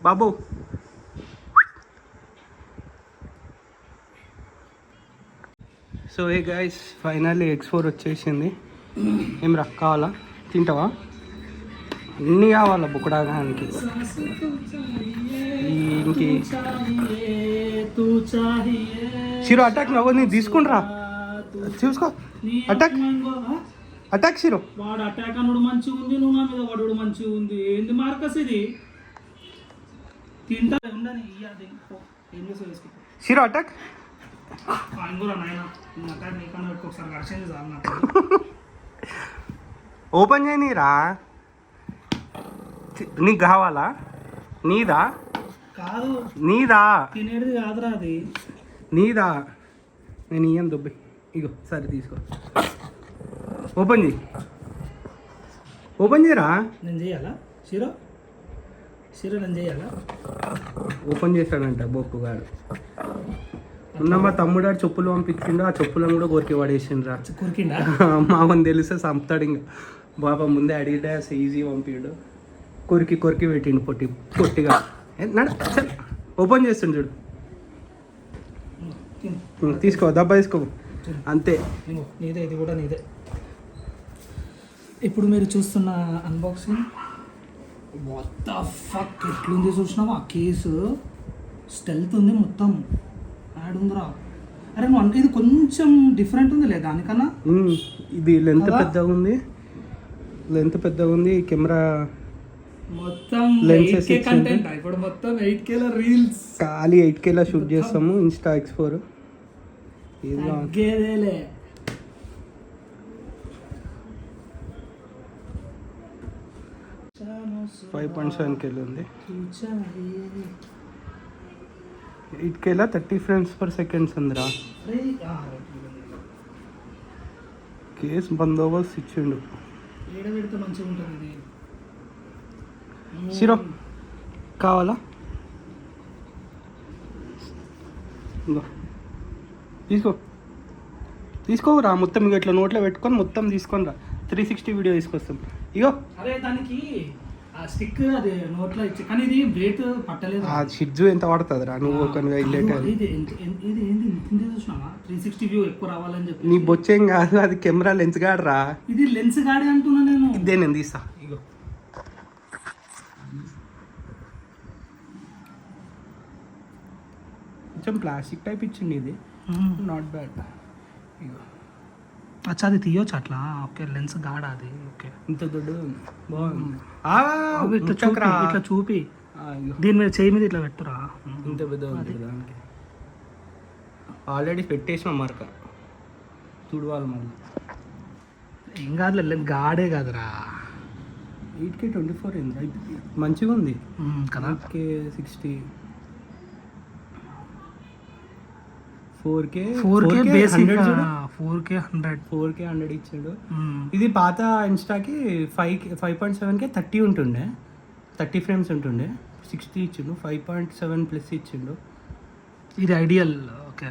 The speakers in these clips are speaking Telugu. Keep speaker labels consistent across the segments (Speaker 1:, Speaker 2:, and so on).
Speaker 1: బాబు. సో ఏ గైస్, ఫైనల్లీ X4 వచ్చేసింది. ఏం రా, కావాలా? తింటావా? అన్నీ కావాలా బుక్కడానికి. ఇంకి షీరో అటాక్ నవ్వని తీసుకుంట్రా, చూసుకో. Attack attack shero.
Speaker 2: వాడు అటాక్ అనుడు మంచిగా ఉంది, నువ్వు నా మీద వాడు మంచిగా ఉంది. ఏంది మార్కస్ ఇది? తింటా ఉండని ఏం చేసా వేసుకో.
Speaker 1: Shero attack. ఓపెన్ చేయనీరా. నీకు కావాలా? నీదా?
Speaker 2: కాదు,
Speaker 1: నీదా?
Speaker 2: తినేది కాదురా అది.
Speaker 1: నీదా? నేను ఇయ్యను దుబ్బి. ఇగో సరే తీసుకో. ఓపెన్ చేయి, ఓపెన్ చేయరా.
Speaker 2: నేను చేయాలా షీరో? షీరో నేను చేయాలా?
Speaker 1: ఓపెన్ చేశాడంట బొక్కుగాడు. ఉన్న మా తమ్ముడు చెప్పులు పంపించిండు, ఆ చెప్పులను కూడా కొరికి పడేసిండ్రా.
Speaker 2: కొరికిండా?
Speaker 1: మామని తెలిస్తే చంపుతాడు. ఇంకా బాబా ముందే అడిగిడాస్ ఈజీ పంపిండు. కొరికి కొరికి పెట్టిండు పొట్టిగా. సరే ఓపెన్ చేస్తుండు చూడు. తీసుకో, దబ్బా తీసుకో. అంతే,
Speaker 2: నీదే, ఇది కూడా నీదే. ఇప్పుడు మీరు చూస్తున్న అన్బాక్సింగ్ వాట్ ద ఫక్ ఎట్లుంది చూసినావా? ఆ కేసు స్టెల్త్ ఉంది, మొత్తం యాడ్ ఉందిరా. అరే నువ్వు ఇది కొంచెం డిఫరెంట్ ఉంది లేదా దానికన్నా?
Speaker 1: ఇది లెంత్ పెద్దగా ఉంది, లెంత్ పెద్దగా ఉంది. కెమెరా
Speaker 2: మొత్తం
Speaker 1: లెన్సెస్
Speaker 2: కంటెంట్ ఇప్పుడు మొత్తం 8K రీల్స్
Speaker 1: ఖాళీ 8K షూట్ చేస్తాము. Insta X4
Speaker 2: గేదేలే.
Speaker 1: 5.7K ఉంది. 8K 30 frames per second ఉందిరా. కేస్ బందోబస్తు ఇచ్చిండు.
Speaker 2: పెడితే మంచిగా ఉంటుంది.
Speaker 1: షీరో కావాలా? తీసుకో, తీసుకోరా. మొత్తం ఇక ఇట్లా నోట్లో పెట్టుకొని మొత్తం తీసుకొని రా. 360 వీడియో తీసుకొస్తాం. ఇగో
Speaker 2: అరే దానికి ఆ స్టిక్ అది నోట్లో ఇచ్చి, కానీ ఇది వెయిట్ పట్టలేదు.
Speaker 1: ఆ షిడ్జు ఎంత పడుతుంది రా నువ్వు ఒక హైలైట్.
Speaker 2: ఇది ఏంది చూసినావా? 360 వ్యూ ఎక్కువ రావాలని చెప్పి.
Speaker 1: నీ బొచ్చేం కాదు, అది కెమెరా లెన్స్ గాడరా.
Speaker 2: ఇది లెన్స్ గాడే అంటున్నా నేను.
Speaker 1: ఇదే నేను తీస్తా. ఇగో కొంచెం ప్లాస్టిక్ టైప్ ఇచ్చింది, ఇది నాట్ బ్యాడ్. ఇగో
Speaker 2: అచ్చా, అది తీయొచ్చు అట్లా. ఓకే, లెన్స్ గాడా అది. ఓకే,
Speaker 1: ఇంత దొడ్డు బాగుంది.
Speaker 2: ఇట్లా చూపి దీని మీద చేయి మీద ఇట్లా పెట్టురా.
Speaker 1: ఇంత పెద్ద ఉంది దానికి. ఆల్రెడీ పెట్టేసిన మార్క, చూడవాలి మళ్ళీ.
Speaker 2: ఏం కాదు, లెన్స్ గాడే కాదురా.
Speaker 1: 8K 24 అయింది, మంచిగా ఉంది
Speaker 2: కదా.
Speaker 1: 60 4K
Speaker 2: బేసిక్ 4K 100
Speaker 1: ఇచ్చాడు. ఇది పాత ఇన్స్టాకి 5.7K 30 ఉంటుండే, 30 frames ఉంటుండే. 60 ఇచ్చిండు, 5.7 ప్లస్ ఇచ్చిండు.
Speaker 2: ఇది ఐడియల్. ఓకే,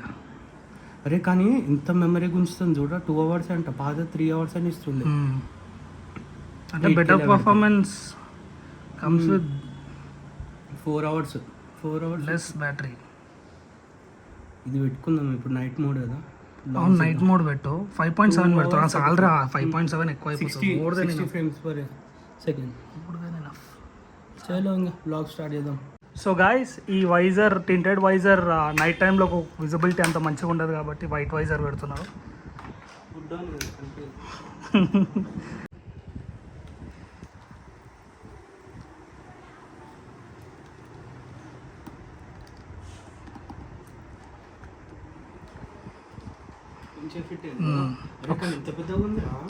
Speaker 1: అరే కానీ ఇంత మెమరీ గుంచుతుంది చూడ. 2 hours అంట, పాత 3 hours అని ఇస్తుంది.
Speaker 2: అంటే better performance comes with
Speaker 1: 4 hours
Speaker 2: less battery.
Speaker 1: ఇది పెట్టుకుందాం ఇప్పుడు. నైట్ మోడ్ కదా.
Speaker 2: అవును, నైట్ మోడ్ పెట్టు. 5.7 పెడతాను సాలరా. 5.7 ఎక్కువ అయిపోతుంది.
Speaker 1: 60 frames per second. చలో ఇంకా బ్లాగ్ స్టార్ట్ చేద్దాం.
Speaker 2: సో గాయస్, ఈ వైజర్, టింటెడ్ వైజర్ నైట్ టైంలో విజిబిలిటీ అంత మంచిగా ఉండదు కాబట్టి వైట్ వైజర్ పెడుతున్నారు.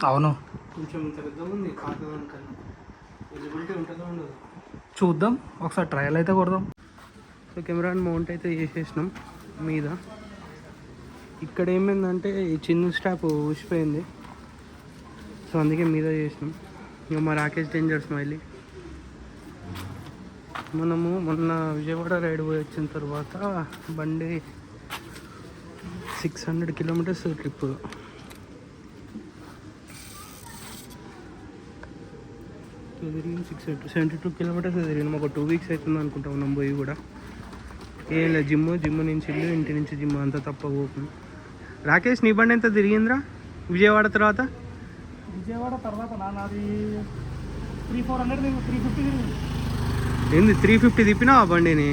Speaker 2: అవును,
Speaker 1: కొంచెం ఇంత పెద్దగా ఉంది. విజిబిలిటీ ఉంటుందో ఉండదు
Speaker 2: చూద్దాం ఒకసారి, ట్రయల్ అయితే కొడదాం.
Speaker 1: సో కెమెరాని మౌంట్ అయితే చేసేసినాం మీద. ఇక్కడ ఏమైందంటే ఈ చిన్న స్ట్రాప్ ఊసిపోయింది, సో అందుకే మీద చేసినాం. ఇక మా రాకేష్ డేంజర్ స్మైలీ. మనము మొన్న విజయవాడ రైడ్ పోయి వచ్చిన తర్వాత బండి 600 kilometers ట్రిప్. తిరిగి 72 కిలోమీటర్స్ తిరిగినాం. ఒక 2 వీక్స్ అవుతుంది అనుకుంటా ఉన్నాం పోయి కూడా. ఏం లేదు, జిమ్ నుంచి ఇల్లు, ఇంటి నుంచి జిమ్ అంతా తప్ప పోకుండా. రాకేష్ నీ బండి ఎంత తిరిగిందిరా విజయవాడ తర్వాత?
Speaker 2: విజయవాడ తర్వాత నాది 300-400 350 తిరిగింది.
Speaker 1: ఏంది 350 తిప్పినావు ఆ బండిని?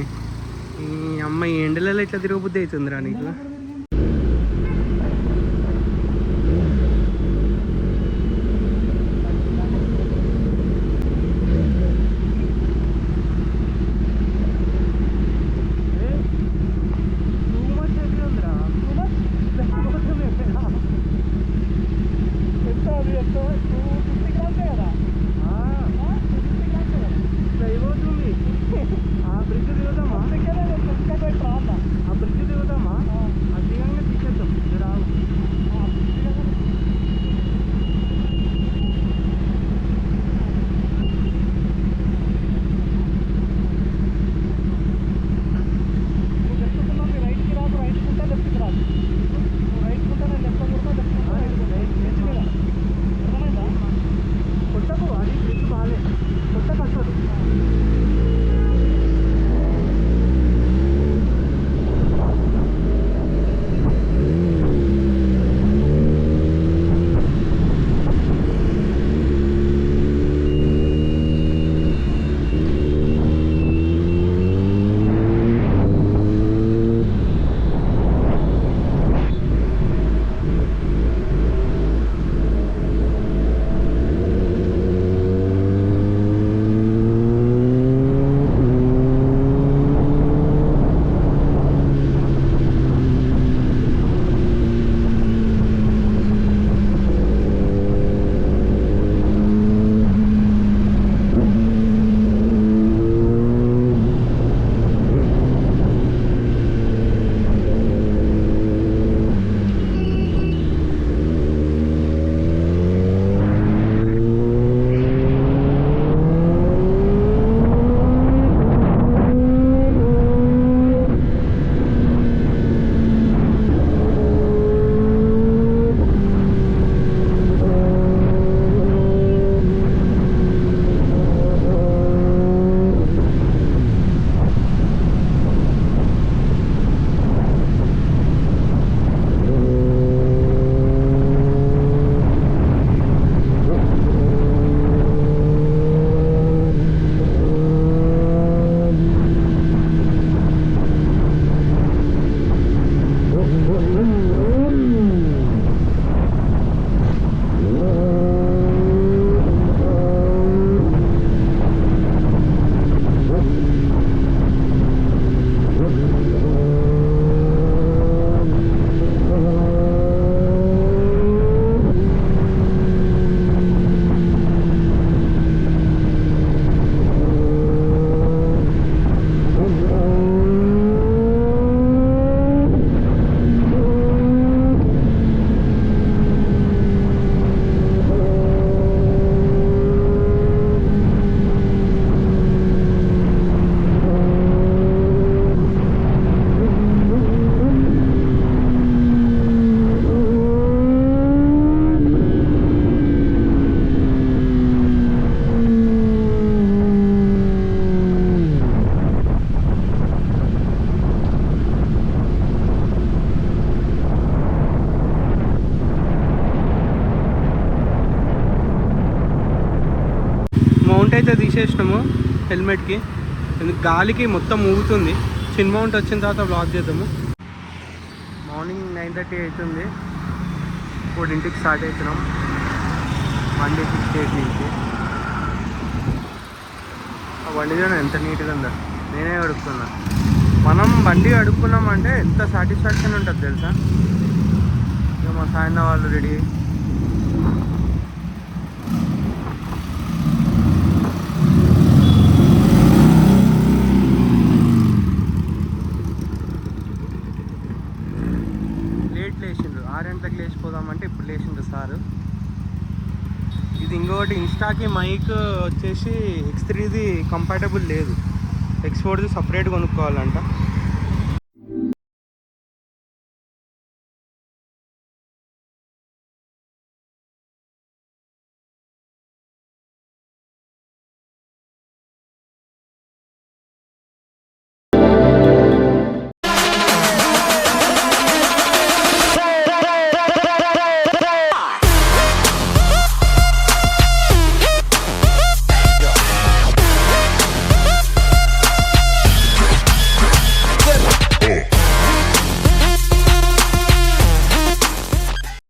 Speaker 1: ఈ అమ్మాయి ఎండలలో ఇట్లా తిరగబుద్ధి అవుతుందిరా నీకు? మౌంట్ అయితే తీసేసినాము హెల్మెట్కి, గాలికి మొత్తం ఊగుతుంది. చిన్న మౌంట్ వచ్చిన తర్వాత బ్లాక్ చేద్దాము. మార్నింగ్ 9:30 అవుతుంది. 4 స్టార్ట్ అవుతున్నాం బండి 68 నుంచి. ఆ బండి చూడండి ఎంత నీట్గా ఉందో, నేనే అడుక్కున్నా. మనం బండి అడుక్కున్నామంటే ఎంత సాటిస్ఫాక్షన్ ఉంటుంది తెలుసా. ఇక మా సాయంత్రం వాళ్ళు రెడీ లేచిండ్రు. 6 గంటలకు లేచిపోదామంటే ఇప్పుడు లేచిండ్రు సారు. ఇది ఇంకొకటి, ఇన్స్టాకి మైక్ వచ్చేసి X3ది కంపాటబుల్ లేదు, X4ది సపరేట్ కొనుక్కోవాలంట.